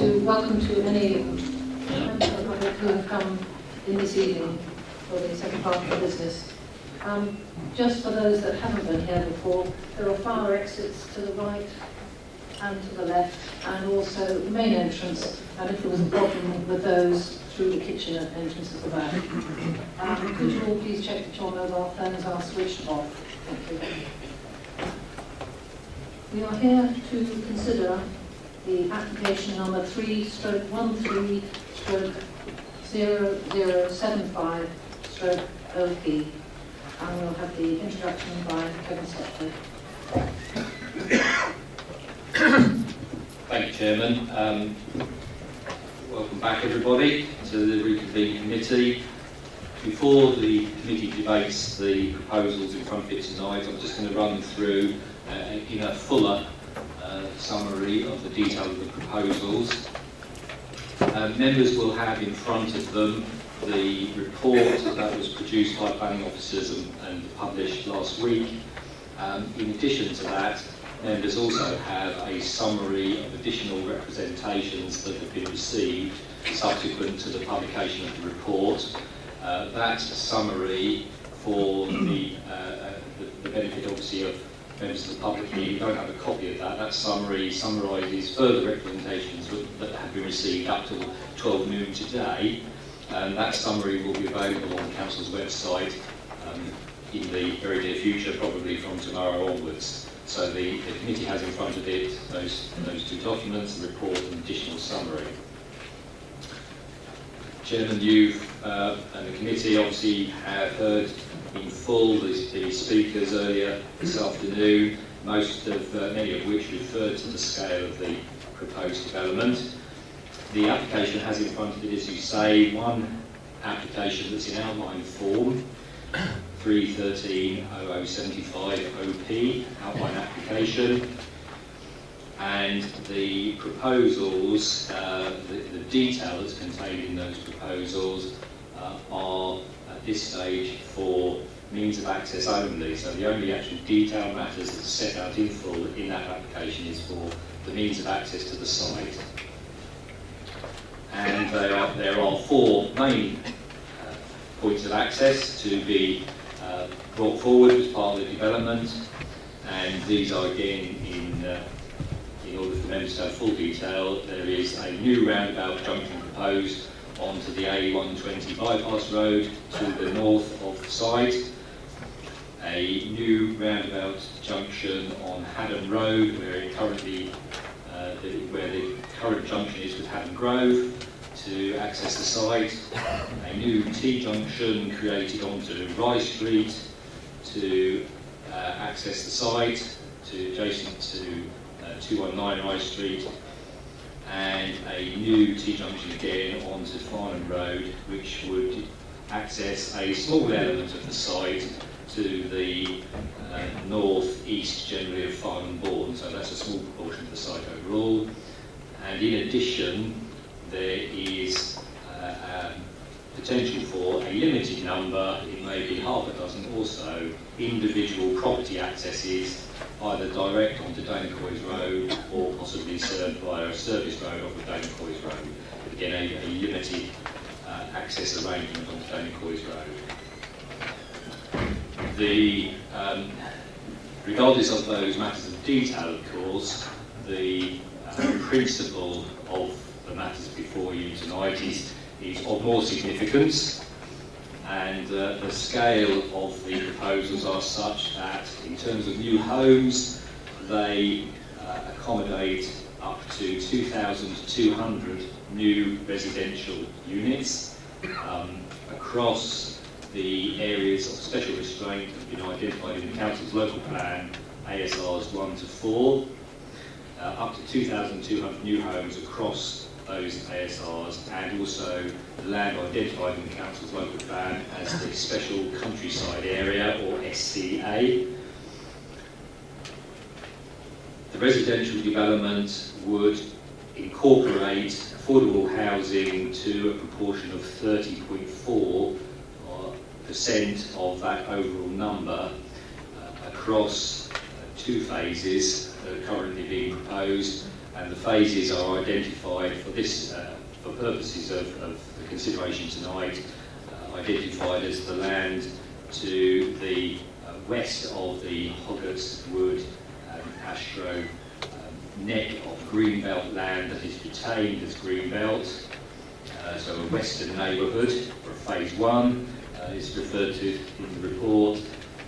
to welcome to any members of the public who have come in this evening for the second part of the business. Just for those that haven't been here before, there are fire exits to the right and to the left, and also the main entrance, and if there was a problem with those, through the kitchen entrance at the back. Could you all please check that your mobile phones are switched off? Thank you. We are here to consider the application number 3/13/0075/OP, and we'll have the introduction by Kevin Stepford. Thank you, Chairman. Welcome back, everybody, to the reconvened committee. Before the committee debates the proposals in front of it tonight, I'm just going to run through in a fuller summary of the detail of the proposals. Members will have in front of them the report that was produced by planning officers and published last week. In addition to that, members also have a summary of additional representations that have been received subsequent to the publication of the report. That summary, for the benefit obviously of members of the public here who don't have a copy of that, that summary summarises further representations that have been received up till 12 noon today. That summary will be available on the Council's website in the very near future, probably from tomorrow onwards. So the committee has in front of it those two documents, the report and additional summary. Chairman, you and the committee obviously have heard in full the speakers earlier this afternoon, many of which referred to the scale of the proposed development. The application has in front of it, as you say, one application that's in outline form, 3/13/0075 outline application, and the proposals, the detail that's contained in those proposals are at this stage for means of access only. So the only actual detail matters that's set out in full in that application is for the means of access to the site. And there are four main points of access to be brought forward as part of the development, and these are again in order for members to have full detail. There is a new roundabout junction proposed onto the A120 bypass road to the north of the site, a new roundabout junction on Haddon Road where the current junction is with Haddon Grove to access the site, a new T-junction created onto Rye Street to access the site, adjacent to 219 Rye Street, and a new T-junction again onto Farnham Road, which would access a small element of the site to the north-east generally of Farnham Bourne, so that's a small proportion of the site overall. And in addition, there is potential for a limited number, it may be half a dozen or so, individual property accesses, either direct onto Danacoys Road or possibly served via a service road off of Danacoys Road. Again, a limited access arrangement onto Danacoys Road. Regardless of those matters of detail, of course, the principle of the matters before you tonight is of more significance, and the scale of the proposals are such that in terms of new homes they accommodate up to 2,200 new residential units across the areas of special restraint that have been identified in the Council's local plan, ASRs 1 to 4, up to 2,200 new homes across those ASRs, and also the land identified in the Council's local plan as the Special Countryside Area, or SCA. The residential development would incorporate affordable housing to a proportion of 30.4% of that overall number across 2 phases that are currently being proposed, and the phases are identified for this, for purposes of the consideration tonight, identified as the land to the west of the Hoggarts Wood and Ashgrove neck of Greenbelt land that is retained as Greenbelt. So a western neighbourhood for phase 1 is referred to in the report,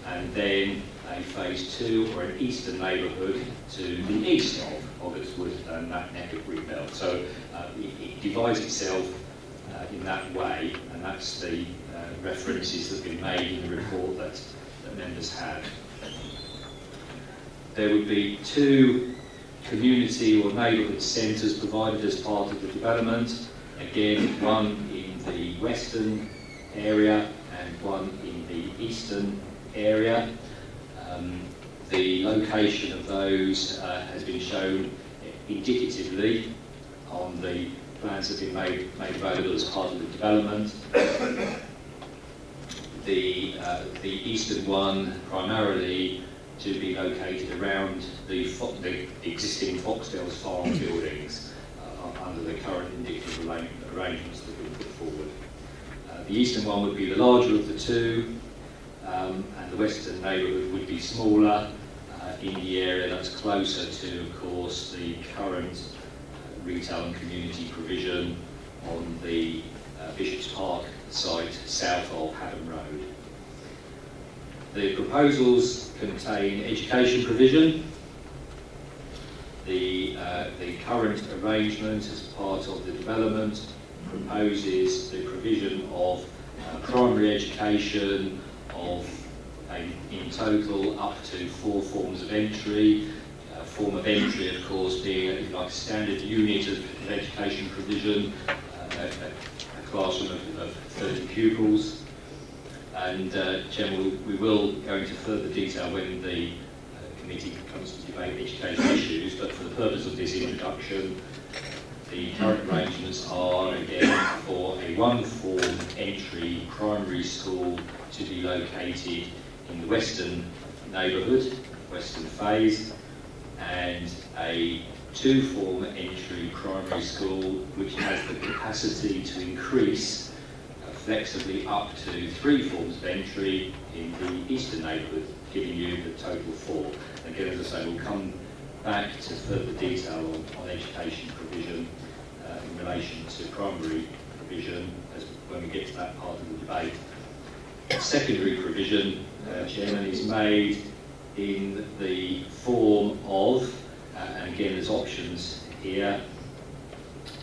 and then a phase 2 or an eastern neighbourhood to the east of Hoggarts Wood and that neck of Greenbelt. So it divides itself in that way, and that's the references that have been made in the report that members have. There would be 2 community or neighbourhood centres provided as part of the development. Again, one in the western area and one in the eastern area. The location of those has been shown indicatively on the plans that have been made available as part of the development. The eastern one primarily to be located around the existing Foxdales Farm buildings under the current indicative arrangements that we've put forward. The eastern one would be the larger of the 2, and the western neighbourhood would be smaller in the area that's closer to, of course, the current retail and community provision on the Bishop's Park site south of Haddam Road. The proposals contain education provision. The current arrangement as part of the development proposes the provision of primary education of in total up to 4 forms of entry. Form of entry, of course, being like a standard unit of education provision, a classroom of 30 pupils. And Chairman, we will go into further detail when the committee comes to debate education issues, but for the purpose of this introduction, the current arrangements are, again, for a 1-form entry primary school to be located in the western neighbourhood, western phase, and a 2-form entry primary school which has the capacity to increase flexibly up to 3 forms of entry in the eastern neighbourhood, giving you the total 4. Again, as I say, we'll come back to further detail on education provision in relation to primary provision when we get to that part of the debate. Secondary provision, Chairman, is made in the form of, and again there's options here,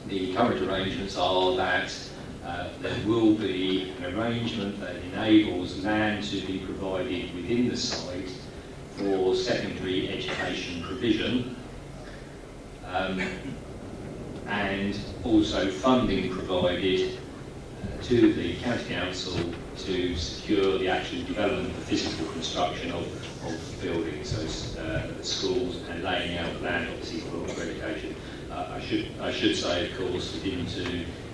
the current arrangements are that there will be an arrangement that enables land to be provided within the site for secondary education provision, and also funding provided to the County Council to secure the actual development of the physical construction of the buildings, so schools, and laying out the land obviously for education. I should say, of course, that in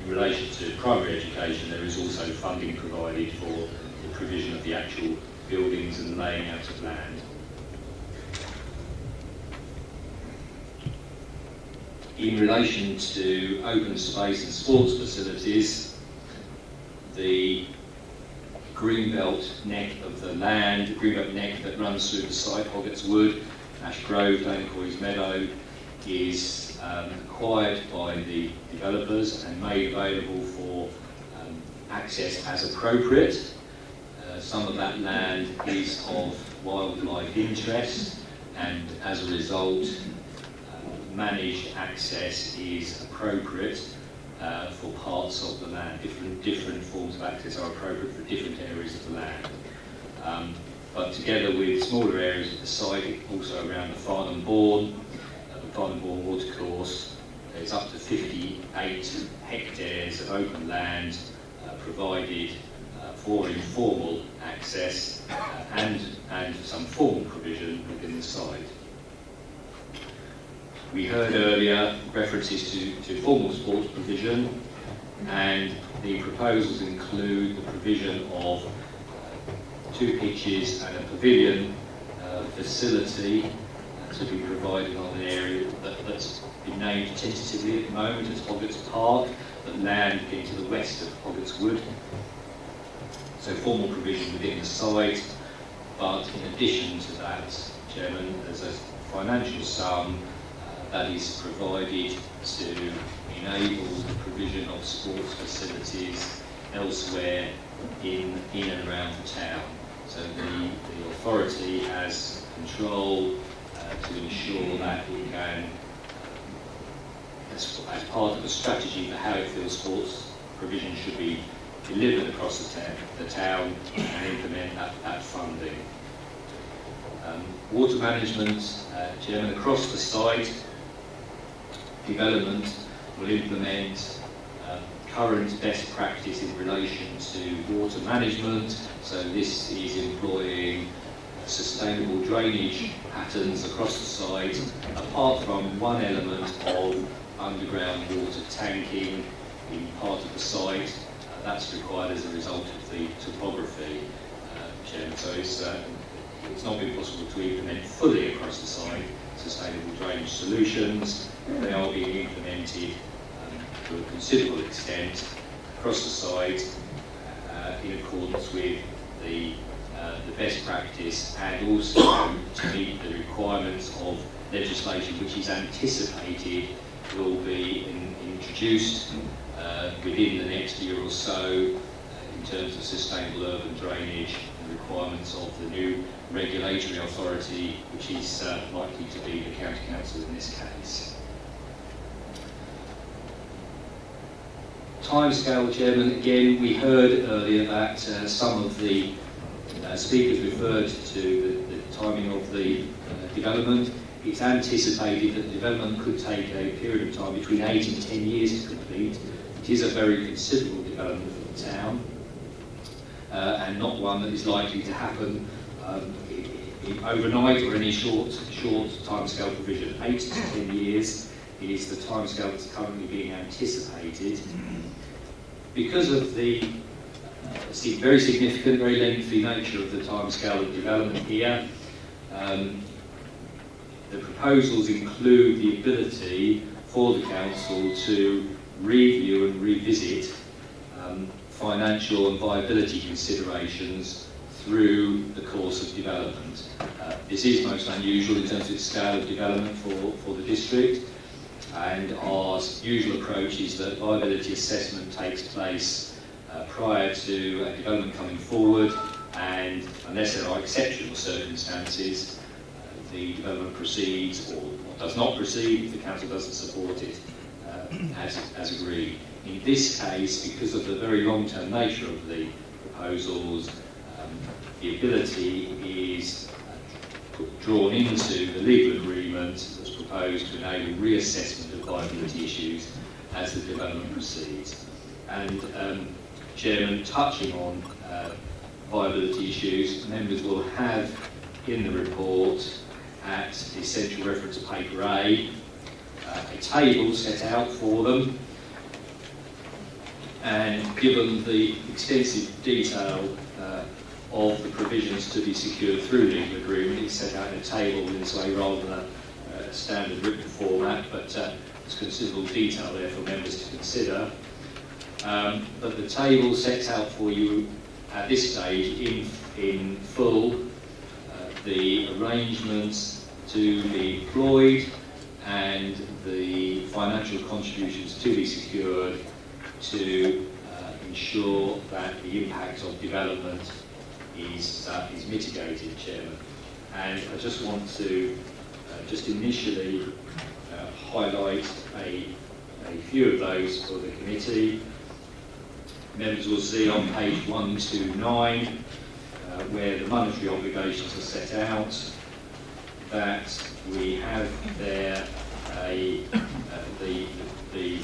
relation to primary education, there is also funding provided for the provision of the actual buildings and laying out of land. In relation to open space and sports facilities, the Greenbelt neck of the land, Greenbelt neck that runs through the site, Hoggarts Wood, Ashgrove, Danecoys Meadow, is acquired by the developers and made available for access as appropriate. Some of that land is of wildlife interest, and as a result, managed access is appropriate for parts of the land. Different forms of access are appropriate for different areas of the land. But together with smaller areas of the site, also around the Farnham Bourne watercourse, there's up to 58 hectares of open land provided for informal access and some formal provision within the site. We heard earlier references to formal sports provision, and the proposals include the provision of 2 pitches and a pavilion facility to be provided on an area that's been named tentatively at the moment as Hoggett's Park, but land being to the west of Hoggett's Wood. So formal provision within the site, but in addition to that, Chairman, there's a financial sum that is provided to enable the provision of sports facilities elsewhere in and around the town. So the authority has control to ensure that it can, as part of the strategy for how it feels sports provision should be delivered across the town and implement that funding. Water management, Chairman, across the site, development will implement current best practice in relation to water management. So this is employing sustainable drainage patterns across the site, apart from one element of underground water tanking in part of the site. That's required as a result of the topography, Chairman. So it's not been possible to implement fully across the site sustainable drainage solutions. They are being implemented to a considerable extent across the site in accordance with the best practice, and also to meet the requirements of legislation which is anticipated will be introduced within the next year or so in terms of sustainable urban drainage and requirements of the new regulatory authority, which is likely to be the County Council in this case. Timescale, Chairman, again, we heard earlier that some of the speakers referred to the timing of the development. It's anticipated that the development could take a period of time between 8 and 10 years to complete. It is a very considerable development for the town, and not one that is likely to happen overnight or any short timescale provision. 8 to 10 years is the timescale that's currently being anticipated. Because of the very significant, very lengthy nature of the timescale of development here, the proposals include the ability for the council to review and revisit financial and viability considerations through the course of development. This is most unusual in terms of its scale of development for the district, and our usual approach is that viability assessment takes place prior to a development coming forward, and unless there are exceptional circumstances, the development proceeds or does not proceed if the council doesn't support it as agreed. In this case, because of the very long-term nature of the proposals, the ability is drawn into the legal agreement that's proposed to enable reassessment of viability issues as the development proceeds. And Chairman, touching on viability issues, members will have in the report at the essential reference paper A, a table set out for them, and given the extensive detail of the provisions to be secured through legal agreement, it's set out in a table in this way rather than a standard written format, but there's considerable detail there for members to consider. But the table sets out for you at this stage in full the arrangements to be employed and the financial contributions to be secured to ensure that the impact of development is mitigated, Chairman. And I just want to just initially highlight a few of those for the committee. Members will see on page 129 where the monetary obligations are set out, that we have there the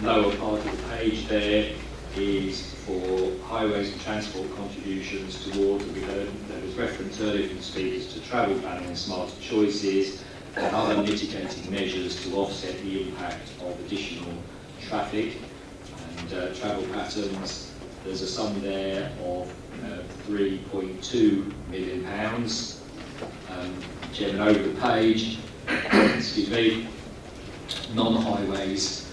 lower part of the page there is for highways and transport contributions towards, there was reference earlier from the speakers to travel planning and smarter choices and other mitigating measures to offset the impact of additional traffic and travel patterns. There's a sum there of £3.2 million. Chairman, over the page excuse me, non-highways,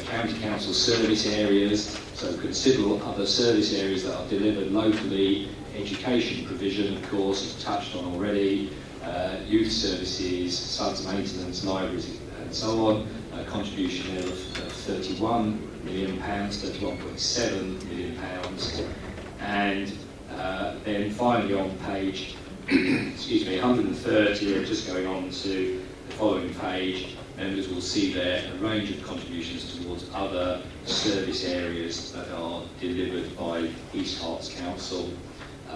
county council service areas, so considerable other service areas that are delivered locally, education provision, of course, touched on already, youth services, SUDS maintenance, libraries, and so on. A contribution there of £31 million, £31.7 million, and then finally on page, excuse me, 130, and just going on to the following page, members will see there a range of contributions towards other service areas that are delivered by East Herts Council,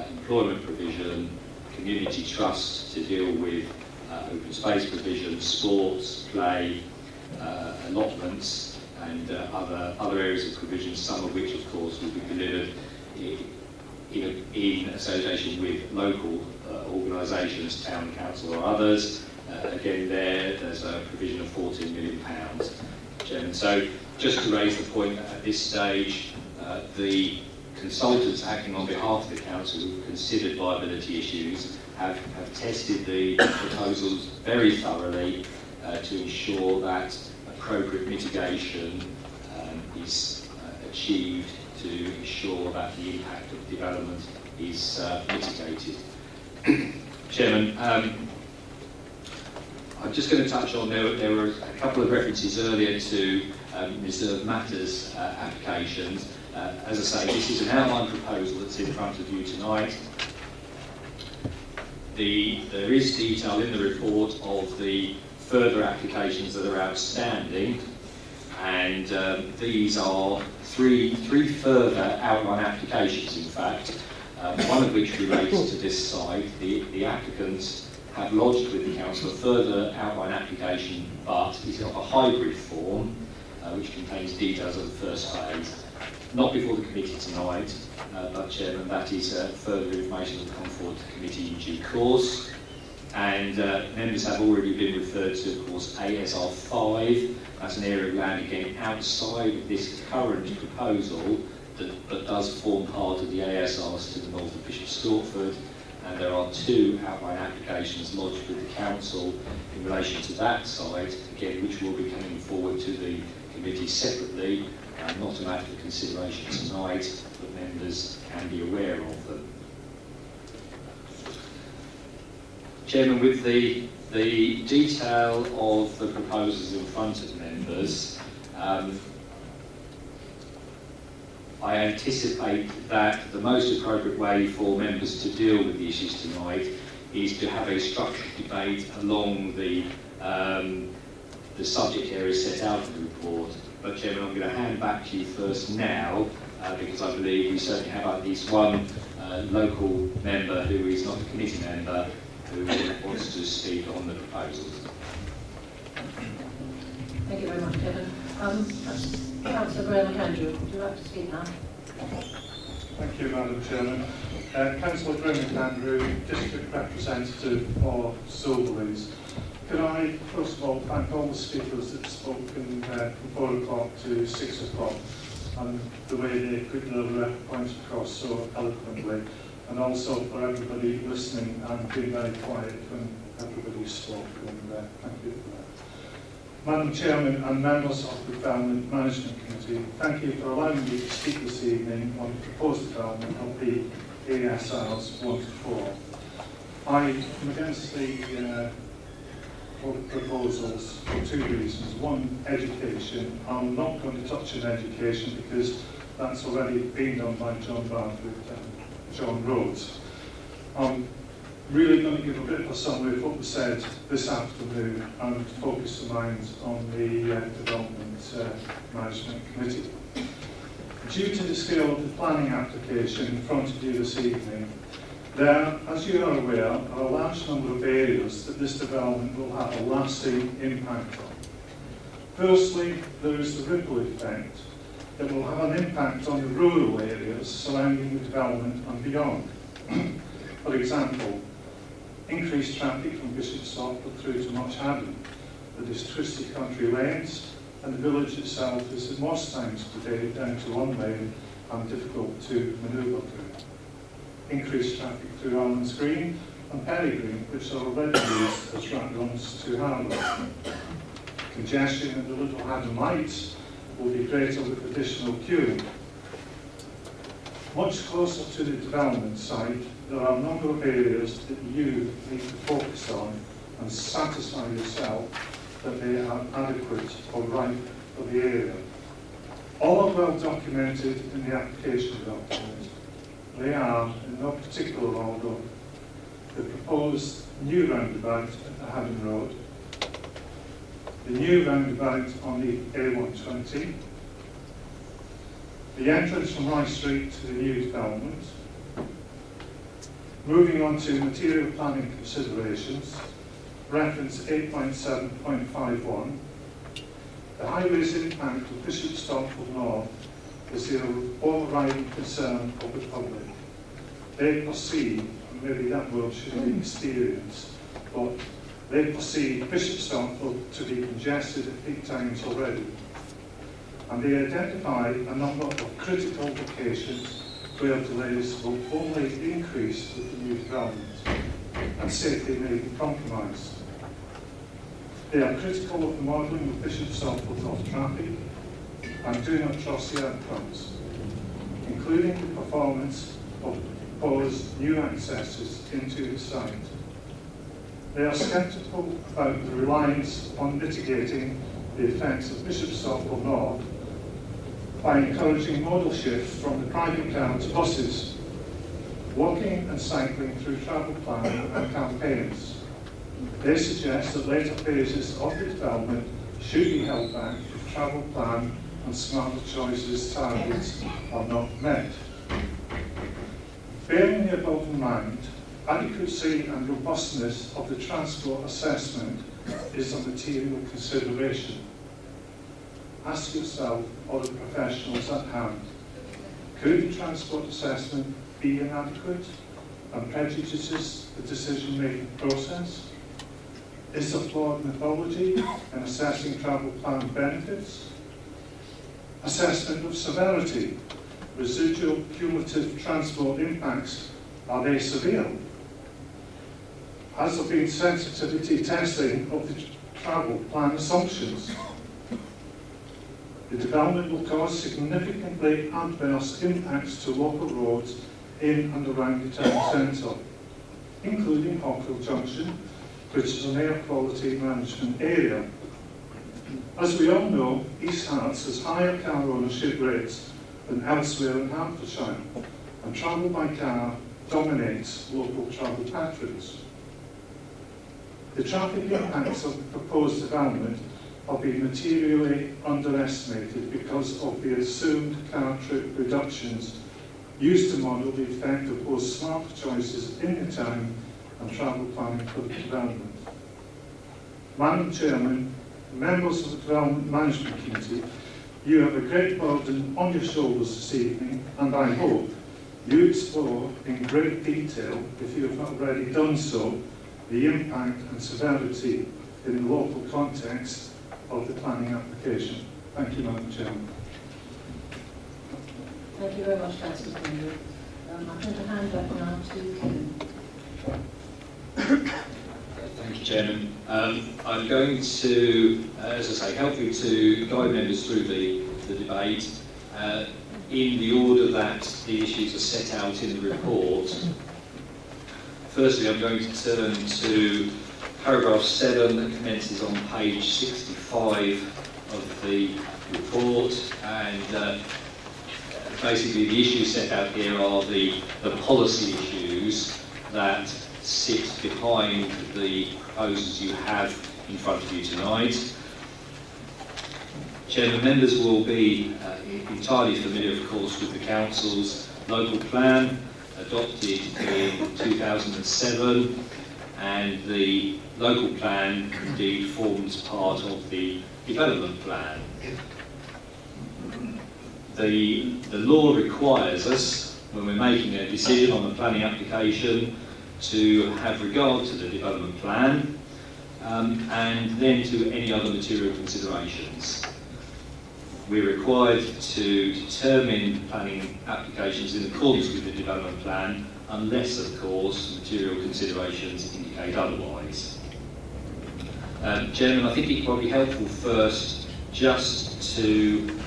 employment provision, community trust to deal with open space provision, sports, play, allotments, and other areas of provision, some of which of course will be delivered in association with local organisations, town council or others. Again there's a provision of £14 million. Chairman. So just to raise the point that at this stage, the consultants acting on behalf of the council who've considered viability issues have tested the proposals very thoroughly to ensure that appropriate mitigation is achieved to ensure that the impact of development is mitigated. Chairman, I'm just going to touch on, there were a couple of references earlier to reserved matters applications. As I say, this is an outline proposal that's in front of you tonight. There is detail in the report of the further applications that are outstanding, and these are three further outline applications, in fact, one of which relates to this site. The applicants have lodged with the council a further outline application, but it's of a hybrid form, which contains details of the first phase. Not before the committee tonight, but Chairman, that is further information that will come forward to the committee in due course. And members have already been referred to, of course, ASR 5. That's an area of land, again, outside of this current proposal, that does form part of the ASRs to the north of Bishop Stortford. And there are two outline applications lodged with the council in relation to that site, again, which will be coming forward to the committee separately. Not a matter for consideration tonight, but members can be aware of them. Chairman, with the detail of the proposals in front of members, I anticipate that the most appropriate way for members to deal with the issues tonight is to have a structured debate along the subject areas set out in the report. But Chairman, I'm going to hand back to you first now, because I believe we certainly have at least one local member who is not a committee member who wants to speak on the proposals. Thank you very much, Kevin. Councillor Graham Andrew, would you like to speak now? Thank you, Madam Chairman. Councillor Graham Andrew, District Representative for Soberleys. Could I, first of all, thank all the speakers that have spoken from 4 o'clock to 6 o'clock, and the way they put their points across so eloquently, and also for everybody listening and being very quiet when everybody spoke, and thank you for that. Madam Chairman and members of the Development Management Committee, thank you for allowing me to speak this evening on the proposed development of the ASRs 1 to 4. I am against the proposals for two reasons. One, education. I'm not going to touch on education because that's already been done by John Bradford and John Rhodes. I'm really going to give a bit of a summary of what was said this afternoon and focus the minds on the Development Management Committee. Due to the scale of the planning application in front of you this evening, there, as you are aware, are a large number of areas that this development will have a lasting impact on. Firstly, there is the ripple effect that will have an impact on the rural areas surrounding the development and beyond. For example, increased traffic from Bishop Stortford through to Much Haddon, the twisted country lanes, and the village itself is at most times today down to one lane and difficult to manoeuvre through. Increased traffic through Almonds Green, and Peregrine, which are already used as rat runs to Harlow. Congestion in the Little Haddon Lights will be greater with additional queuing. Much closer to the development site, there are a number of areas that you need to focus on and satisfy yourself that they are adequate or right for the area. All are well documented in the application document. They are, in no particular order, the proposed new roundabout at the Haddon Road, the new roundabout on the A120, the entrance from High Street to the new development. Moving on to material planning considerations, reference 8.7.51. The highway's impact of Bishop Stortford North is the overriding concern of the public. They perceive, and maybe that word should be experienced, but they perceive Bishop Stortford to be congested at peak times already. And they identify a number of critical locations where delays will only increase with the new development and safety may be compromised. They are critical of the modelling of Bishop Stortford North traffic and do not trust the outcomes, including the performance of proposed new accesses into the site. They are sceptical about the reliance on mitigating the effects of Bishop Stortford North by encouraging modal shifts from the private car to buses, walking and cycling through travel planning and campaigns. They suggest that later phases of the development should be held back if travel plan and smarter choices targets are not met. Bearing the above in mind, adequacy and robustness of the transport assessment is a material consideration. Ask yourself or the professionals at hand, could the transport assessment be inadequate and prejudices the decision-making process? Is there flawed methodology in assessing travel plan benefits? Assessment of severity, residual cumulative transport impacts, are they severe? Has there been sensitivity testing of the travel plan assumptions? The development will cause significantly adverse impacts to local roads in and around the town centre, including Hawkville Junction, which is an air quality management area. As we all know, East Herts has higher car ownership rates than elsewhere in Hertfordshire, and travel by car dominates local travel patterns. The traffic impacts of the proposed development are being materially underestimated because of the assumed car trip reductions used to model the effect of both smarter choices in the town and travel planning for the development. Madam Chairman, members of the Development Management Committee, you have a great burden on your shoulders this evening, and I hope you explore in great detail, if you have not already done so, the impact and severity in the local context of the planning application. Thank you, Madam Chairman. Thank you very much, Councillor Kendall. I'm going to hand back now to Ken. Thank you, Chairman. I'm going to, as I say, help you to guide members through the debate in the order that the issues are set out in the report. Firstly, I'm going to turn to paragraph 7 that commences on page 65 of the report, and basically the issues set out here are the policy issues that sit behind the proposals you have in front of you tonight. Chairman, members will be entirely familiar, of course, with the Council's local plan adopted in 2007, and the local plan indeed forms part of the development plan. The law requires us, when we're making a decision on the planning application, to have regard to the development plan and then to any other material considerations. We're required to determine planning applications in accordance with the development plan unless, of course, material considerations indicate otherwise. Chairman, I think it might be helpful first just to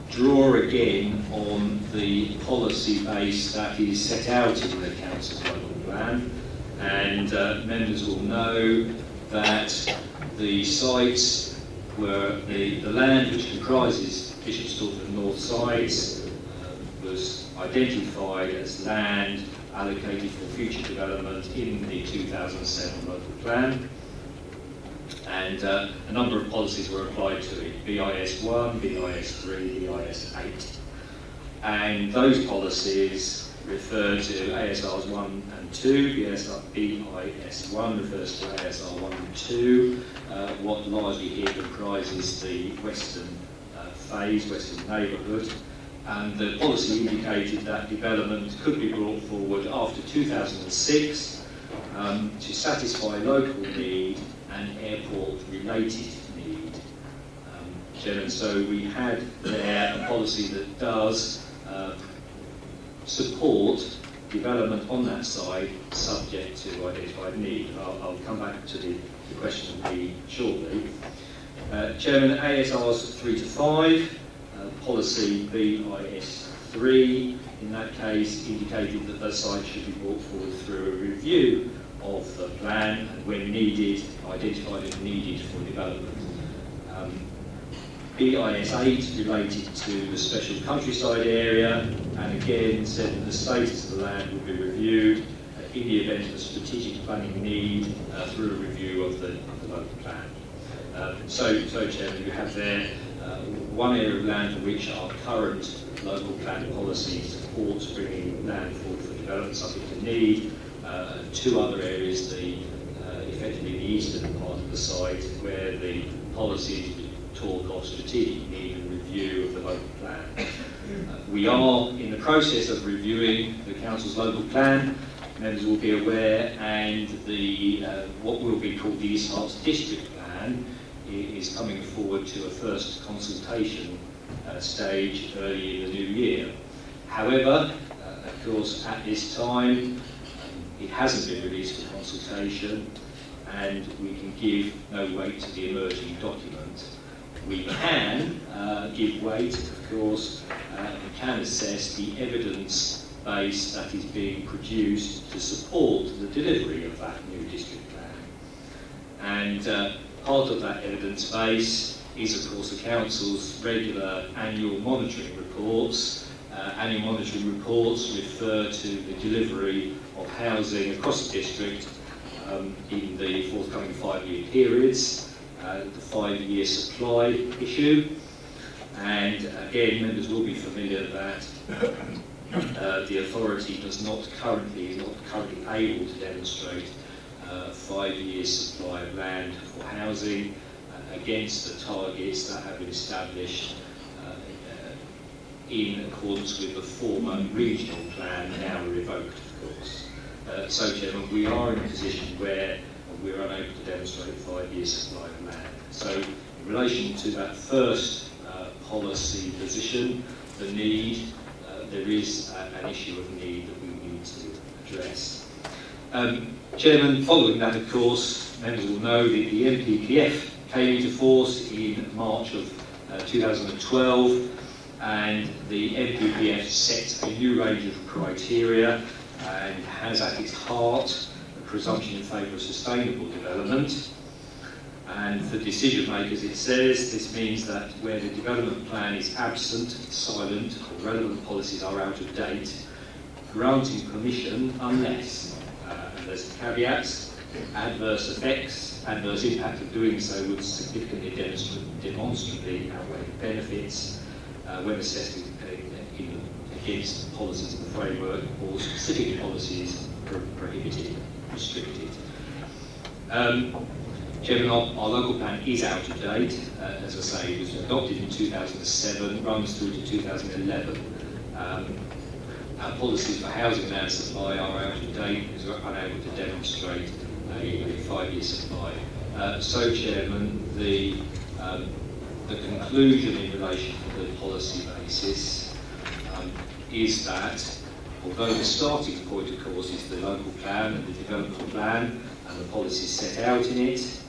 draw again on the policy base that is set out in the Council's local plan, and members will know that the sites were the land which comprises Bishop Stortford North sites was identified as land allocated for future development in the 2007 local plan. And a number of policies were applied to it, BIS 1, BIS 3, BIS 8. And those policies refer to ASRs 1 and 2, BIS 1 refers to ASR 1 and 2, what largely here comprises the western phase, western neighbourhood. And the policy indicated that development could be brought forward after 2006 to satisfy local need and airport-related need. Chairman, so we had there a policy that does support development on that side subject to identified need. I'll come back to the question of need shortly. Chairman, ASRs 3 to 5, policy BIS 3, in that case indicated that those sites should be brought forward through a review of the plan and when needed, identified as needed for development. BIS 8 related to the special countryside area and again said that the status of the land would be reviewed in the event of a strategic planning need through a review of the local plan. So Chairman, you have there one area of land for which our current local plan policy supports bringing land forward for development subject to need. Two other areas, effectively the eastern part of the site, where the policies talk of strategic need and review of the local plan. We are in the process of reviewing the Council's local plan. Members will be aware, and the what will be called the East Herts District Plan is coming forward to a first consultation stage early in the new year. However, of course, at this time, it hasn't been released for consultation, and we can give no weight to the emerging document. We can give weight, of course, we can assess the evidence base that is being produced to support the delivery of that new district plan. And part of that evidence base is, of course, the Council's regular annual monitoring reports. Annual monitoring reports refer to the delivery of housing across the district in the forthcoming 5-year periods, the 5-year supply issue, and again members will be familiar that the authority is not currently able to demonstrate 5-year supply of land for housing against the targets that have been established in accordance with the former regional plan, now revoked, of course. So, Chairman, we are in a position where we're unable to demonstrate 5-year supply of land. So, in relation to that first policy position, the need, there is an issue of need that we need to address. Chairman, following that, of course, members will know that the NPPF came into force in March of 2012, and the NPPF sets a new range of criteria and has at its heart a presumption in favour of sustainable development. And for decision makers, it says this means that where the development plan is absent, silent, or relevant policies are out of date, granting permission unless, and there's caveats, adverse effects, adverse impact of doing so would significantly demonstrably outweigh the benefits when assessed against policies in the framework or specific policies prohibited, restricted. Chairman, our local plan is out of date. As I say, it was adopted in 2007, runs through to 2011. Our policies for housing and land supply are out of date because we're unable to demonstrate a 5-year supply. So, Chairman, the conclusion in relation to the policy basis is that although the starting point, of course, is the local plan and the development plan and the policies set out in it,